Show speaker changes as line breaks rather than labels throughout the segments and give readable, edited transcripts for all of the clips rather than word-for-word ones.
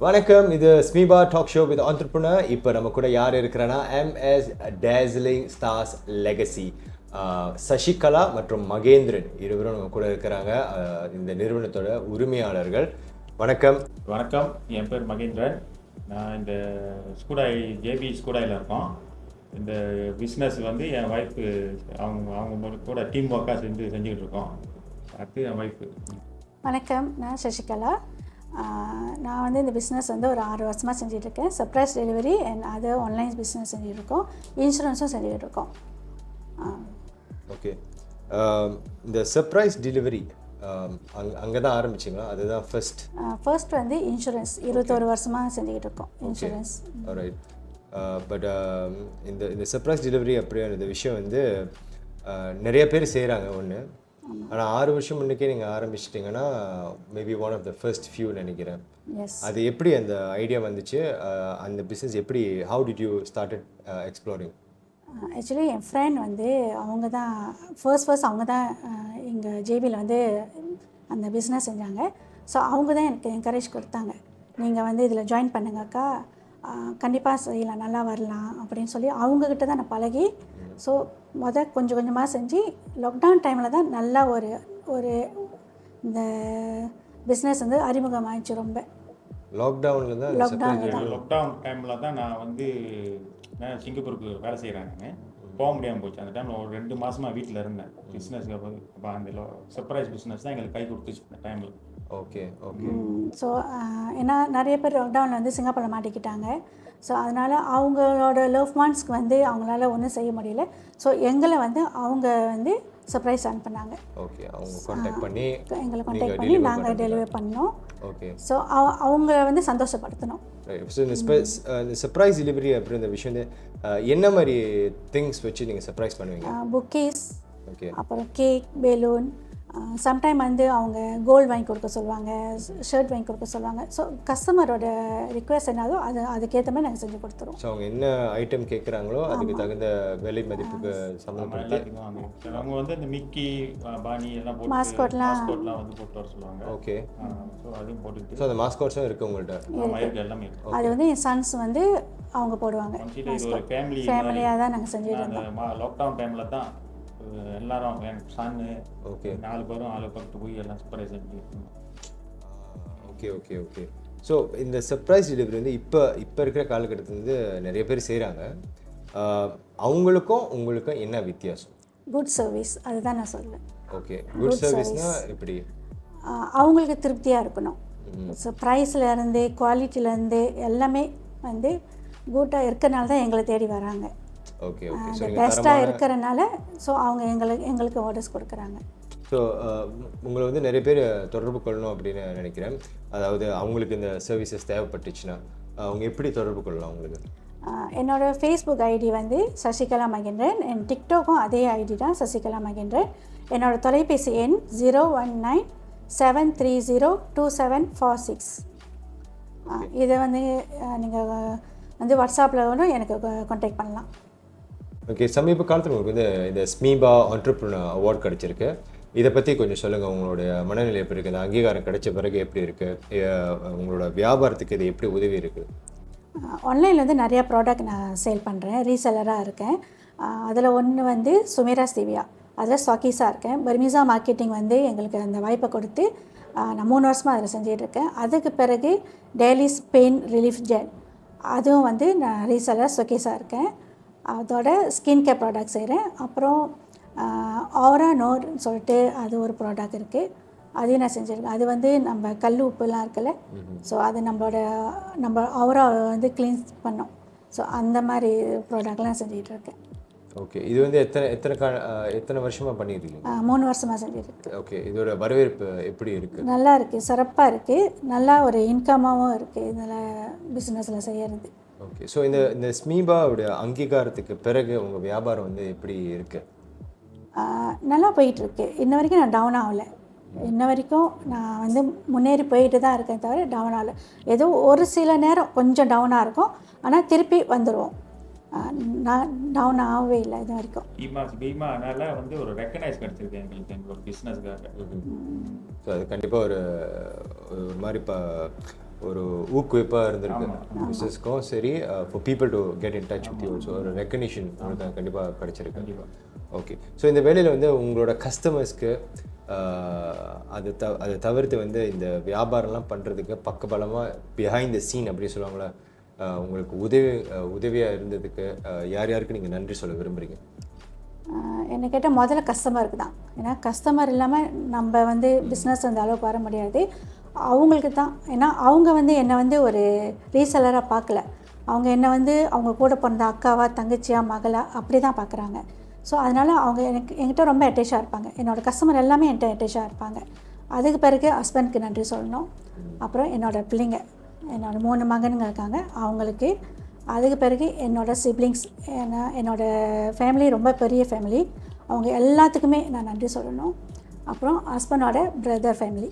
வணக்கம், இது ஸ்மீபா talk show with entrepreneur. இப்போ நம்ம கூட யார் இருக்கிறான்னா MS டேஸ்லிங் ஸ்டார்ஸ் லெகசி சசிகலா மற்றும் மகேந்திரன் இருவரும் நம்ம கூட இருக்கிறாங்க. இந்த நிறுவனத்தோட உரிமையாளர்கள். வணக்கம்.
வணக்கம், என் பேர் மகேந்திரன். நான் இந்த ஸ்கூடாய் ஜேபி ஸ்கூடாயில் இருக்கோம். இந்த பிஸ்னஸ் வந்து என் ஒய்ஃபு அவங்க கூட டீம் ஒர்க்காக செஞ்சுக்கிட்டு இருக்கோம். அடுத்து என் ஒய்ஃபு.
வணக்கம், நான் சசிகலா. நான் வந்து இந்த பிஸ்னஸ் வந்து ஒரு 6 வருஷமாக செஞ்சிட்ருக்கேன். Surprise delivery and other online business செஞ்சுட்ருக்கோம். இன்சூரன்ஸும் செஞ்சுக்கிட்டுருக்கோம்.
ஓகே, இந்த சர்ப்ரைஸ் டெலிவரி அங்கே தான் ஆரம்பிச்சிங்களா? அதுதான் ஃபர்ஸ்ட்
வந்து இன்சூரன்ஸ் 21 வருஷமாக செஞ்சுக்கிட்டு இருக்கோம். இன்சூரன்ஸ்.
ரைட். பட் இந்த சர்ப்ரைஸ் டெலிவரி அப்படியான இந்த விஷயம் வந்து நிறைய பேர் செய்கிறாங்க ஒன்று. ஆனால் 6 வருஷம் முன்னுக்கே நீங்கள் ஆரம்பிச்சிட்டிங்கன்னா maybe one of the first few நினைக்கிறேன். அது எப்படி அந்த ஐடியா வந்துச்சு? அந்த பிஸ்னஸ் எப்படி, how did you started exploring?
Actually என் ஃப்ரெண்ட் வந்து அவங்க தான் ஃபர்ஸ்ட் அவங்க தான் எங்கள் ஜேபியில் வந்து அந்த பிஸ்னஸ் செஞ்சாங்க. ஸோ அவங்க தான் எனக்கு என்கரேஜ் கொடுத்தாங்க. நீங்கள் வந்து இதில் ஜாயின் பண்ணுங்கக்கா, கண்டிப்பாக செய்யலாம், நல்லா வரலாம் அப்படின்னு சொல்லி அவங்கக்கிட்ட தான் நான் பழகி. ஸோ கொஞ்சம் கொஞ்சமாக செஞ்சு லாக்டவுன் டைமில் தான் நல்லா ஒரு இந்த பிஸ்னஸ் வந்து அறிமுகமாகிடுச்சு. ரொம்ப
லாக்டவுன் டைமில் தான் நான் வந்து சிங்கப்பூருக்கு வேலை செய்கிறேன். நான் போக முடியாமல் போச்சு. அந்த டைமில் ஒரு 2 மாதமாக வீட்டில் இருந்தேன். பிஸ்னஸ்க்கு அப்போ அந்த சர்ப்ரைஸ் பிஸ்னஸ் தான் எங்களுக்கு கை கொடுத்துச்சு அந்த டைமில்.
ஓகே.
ஸோ ஏன்னா நிறைய பேர் லாக்டவுனில் வந்து சிங்கப்பூரில் மாட்டிக்கிட்டாங்க. ஸோ அதனால் அவங்களோட லவ் ஒன்ஸ்க்கு வந்து அவங்களால ஒன்றும் செய்ய முடியல. ஸோ எங்களை வந்து அவங்க வந்து சர்ப்ரைஸ் அனுப்புனாங்க.
ஓகே, அவங்க கான்டாக்ட் பண்ணி
எங்களை கான்டாக்ட் பண்ணி நாங்கள் டெலிவரி பண்ணோம்.
ஓகே.
ஸோ அவங்கள வந்து சந்தோஷப்படுத்தணும்.
ஸோ இந்த சர்ப்ரைஸ் டெலிவரி அப்படின்ற விஷயம் வந்து என்ன மாதிரி திங்ஸ் வச்சு நீங்கள் சர்ப்ரைஸ் பண்ணுவீங்க?
புக்கீஸ்,
ஓகே,
அப்புறம் கேக், பெலூன், சம்டைம் வந்து அவங்க கோல்டு வாங்கி கொடுக்க சொல்லுவாங்க, ஷர்ட் வாங்கி கொடுக்க சொல்லுவாங்க. ஸோ கஸ்டமரோட ரிக்வெஸ்ட் என்னதோ அதுக்கேற்ற மாதிரி நாங்கள் செஞ்சு கொடுத்துருவோம்.
ஸோ அவங்க என்ன ஐட்டம் கேட்குறாங்களோ அதுக்கு தகுந்த விலை மதிப்புக்கு சம்மந்தப்படுத்தி
அவங்க வந்து இந்த மிக்கி, பானி எல்லாம் போட்டு
மாஸ்கோட்லாம்
வந்து போட்டு வர சொல்லுவாங்க.
ஓகே.
ஸோ அதுவும் போட்டுட்டு.
ஸோ அந்த மாஸ்கோட்ஸும் இருக்குது உங்கள்கிட்ட?
இருக்கு, எல்லாமே இருக்கு.
அது வந்து என் சன்ஸ் வந்து அவங்க போடுவாங்க.
ஒரு
ஃபேமிலியாக தான் நாங்கள் செஞ்சுட்டு இருந்தோம்.
லாக்டவுன் டைமில் தான் எல்லாரும் என் சன்னு,
ஓகே,
4 பேரும் 4 பக்கத்து போய் எல்லாம் சர்ப்ரைஸ் செஞ்சு.
ஓகே. ஸோ இந்த சர்ப்ரைஸ் டெலிவரி வந்து இப்போ இருக்கிற காலகட்டத்தில் வந்து நிறைய பேர் செய்கிறாங்க. அவங்களுக்கும் உங்களுக்கும் என்ன வித்தியாசம்?
குட் சர்வீஸ், அதுதான் நான் சொல்லுவேன்.
ஓகே, குட் சர்வீஸ்னால் எப்படி?
அவங்களுக்கு திருப்தியாக இருக்கணும். ஸோ ப்ரைஸ்லேருந்து குவாலிட்டிலேருந்து எல்லாமே வந்து குட்டாக இருக்கிறனால தான் எங்களை தேடி வராங்க.
ஓகே.
பெஸ்ட்டாக இருக்கிறனால ஸோ அவங்க எங்களுக்கு ஆர்டர்ஸ் கொடுக்குறாங்க.
ஸோ உங்களை வந்து நிறைய பேர் தொடர்பு கொள்ளணும் அப்படின்னு நினைக்கிறேன். அதாவது அவங்களுக்கு இந்த சர்வீசஸ் தேவைப்பட்டுச்சுன்னா அவங்க எப்படி தொடர்பு கொள்ளலாம் உங்களுக்கு?
என்னோடய ஃபேஸ்புக் ஐடி வந்து சசிகலா மகேந்திரன். என் டிக்டாக்கும் அதே ஐடி தான், சசிகலா மகேந்திரன். என்னோடய தொலைபேசி எண் 019-730-2746. இதை வந்து நீங்கள் வந்து வாட்ஸ்அப்பில் வந்து எனக்கு கான்டாக்ட் பண்ணலாம்.
ஓகே. சமீப காலத்தில் உங்களுக்கு வந்து இந்த ஸ்மீபா ஆண்டர்பிரினர் அவார்ட் கிடச்சிருக்கு. இதை பற்றி கொஞ்சம் சொல்லுங்கள். உங்களுடைய மனநிலை எப்படி இருக்குது? இந்த அங்கீகாரம் கிடைச்ச பிறகு எப்படி இருக்குது? உங்களோட வியாபாரத்துக்கு இது எப்படி உதவி இருக்குது?
ஆன்லைனில் வந்து நிறையா ப்ராடக்ட் நான் சேல் பண்ணுறேன், ரீசெல்லராக இருக்கேன். அதில் ஒன்று வந்து சுமேரா ஸ்டீவியா, அதில் ஸ்டாக்கீஸாக இருக்கேன். பர்மிசா மார்க்கெட்டிங் வந்து எங்களுக்கு அந்த வாய்ப்பை கொடுத்து நான் 3 வருஷமாக அதில் செஞ்சிகிட்ருக்கேன். அதுக்கு பிறகு டெய்லிஸ் பெயின் ரிலீஃப் ஜெல், அதுவும் வந்து நான் ரீசெல்லர் ஸ்டாக்கீஸாக இருக்கேன். அதோட ஸ்கின் கேர் ப்ராடக்ட் செய்கிறேன். அப்புறம் ஆரா நோர்னு சொல்லிட்டு அது ஒரு ப்ராடக்ட் இருக்குது, அதையும் நான் செஞ்சுருக்கேன். அது வந்து நம்ம கல் உப்புலாம் இருக்குல்ல, ஸோ அது நம்ம ஆராவை வந்து க்ளீன்ஸ் பண்ணோம். ஸோ அந்த மாதிரி ப்ராடக்ட்லாம் செஞ்சுக்கிட்டு இருக்கேன்.
ஓகே. இது வந்து எத்தனை வருஷமாக பண்ணியிருக்கீங்க?
3 வருஷமாக செஞ்சுருக்கேன்.
ஓகே. இதோட வரவேற்பு எப்படி இருக்குது?
நல்லா இருக்குது, சிறப்பாக இருக்குது, நல்லா ஒரு இன்கமாகவும் இருக்குது இதில் பிஸ்னஸில் செய்கிறது.
ஓகே. ஸோ இந்த ஸ்மீபாவுடைய அங்கீகாரத்துக்கு பிறகு உங்கள் வியாபாரம் வந்து எப்படி இருக்குது?
நல்லா போயிட்டுருக்கு. இன்ன வரைக்கும் நான் டவுன் ஆகலை. இன்ன வரைக்கும் நான் வந்து முன்னேறி போயிட்டு தான் இருக்கேன், தவிர டவுன் ஆகலை. ஏதோ ஒரு சில நேரம் கொஞ்சம் டவுனாக இருக்கும், ஆனால் திருப்பி வந்துடுவோம். நான் டவுன் ஆகவே இல்லை இது வரைக்கும்.
பீமானால வந்து ஒரு ரெக்கக்னைஸ் கிடச்சிருக்கு எங்களுக்கு எங்களோட பிஸ்னஸ்க்காக.
ஸோ அது கண்டிப்பாக ஒரு மாதிரி ஒரு ஊக்குவிப்பாக இருந்திருக்கு பிஸ்னஸ்க்கும் சரி, for people to get in touch with you also ஒரு ரெக்கக்னிஷன் உங்களுக்கு கண்டிப்பாக கிடைச்சிருக்கு. ஓகே, ஸோ இந்த வேலையில் வந்து உங்களோட கஸ்டமர்ஸ்க்கு அதை தவிர்த்து வந்து இந்த வியாபாரம்லாம் பண்ணுறதுக்கு பக்கபலமாக பிஹைண்ட் த சீன் அப்படி சொல்லுவாங்களே, உங்களுக்கு உதவியாக இருந்ததுக்கு யாருக்கு நீங்கள் நன்றி சொல்ல விரும்புகிறீங்க?
என்னை கேட்டால் முதல்ல கஸ்டமருக்கு தான். ஏன்னா கஸ்டமர் இல்லாமல் நம்ம வந்து பிஸ்னஸ் அந்த அளவுக்கு வர முடியாது. அவங்களுக்கு தான். ஏன்னா அவங்க வந்து என்னை வந்து ஒரு ரீசெல்லராக பார்க்கல. அவங்க என்னை வந்து அவங்க கூட பிறந்த அக்காவா, தங்கச்சியா, மகளா அப்படி தான் பார்க்குறாங்க. ஸோ அதனால் அவங்க என்கிட்ட ரொம்ப அட்டேச்சாக இருப்பாங்க. என்னோடய கஸ்டமர் எல்லாமே என்கிட்ட அட்டேச்சாக இருப்பாங்க. அதுக்கு பிறகு ஹஸ்பண்ட்க்கு நன்றி சொல்லணும். அப்புறம் என்னோடய பிள்ளைங்க, என்னோடய 3 மகனுங்க இருக்காங்க, அவங்களுக்கு. அதுக்கு பிறகு என்னோடய சிப்ளிங்ஸ், ஏன்னா என்னோடய ஃபேமிலி ரொம்ப பெரிய ஃபேமிலி, அவங்க எல்லாத்துக்குமே நான் நன்றி சொல்லணும். அப்புறம் ஹஸ்பண்டோட பிரதர் ஃபேமிலி,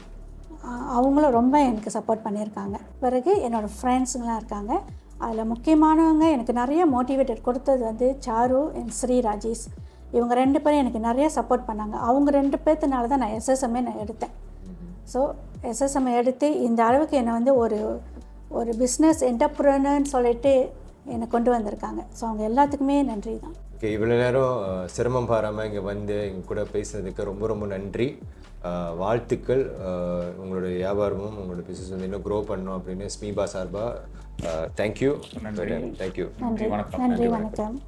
அவங்களும் ரொம்ப எனக்கு சப்போர்ட் பண்ணியிருக்காங்க. பிறகு என்னோடய ஃப்ரெண்ட்ஸுங்களாம் இருக்காங்க. அதில் முக்கியமானவங்க எனக்கு நிறைய மோட்டிவேட்டட் கொடுத்தது வந்து சாரு அண்ட் ஸ்ரீ ராஜேஷ். இவங்க 2 பேரும் எனக்கு நிறைய சப்போர்ட் பண்ணாங்க. அவங்க 2 பேர்த்துனால தான் நான் எஸ்எஸ்எம்ஏ எடுத்தேன். ஸோ எஸ்எஸ்எம்ஏ எடுத்து இந்த அளவுக்கு என்னை வந்து ஒரு பிஸ்னஸ் என்டர்ப்ரனர்னு சொல்லிட்டு என்னை கொண்டு வந்திருக்காங்க. ஸோ அவங்க எல்லாத்துக்குமே நன்றி தான்.
ஓகே, இவ்வளோ நேரம் சிரமம் பாராமல் இங்கே வந்து எங்கள் கூட பேசுனதுக்கு ரொம்ப ரொம்ப நன்றி. வாழ்த்துக்கள். உங்களுடைய வியாபாரமும் உங்களோட பிஸ்னஸ் வந்து இன்னும் க்ரோ பண்ணணும் அப்படின்னு ஸ்மீபா சார்பாக தேங்க்யூ.
நன்றி.
தேங்க்யூ.
நன்றி வணக்கம்.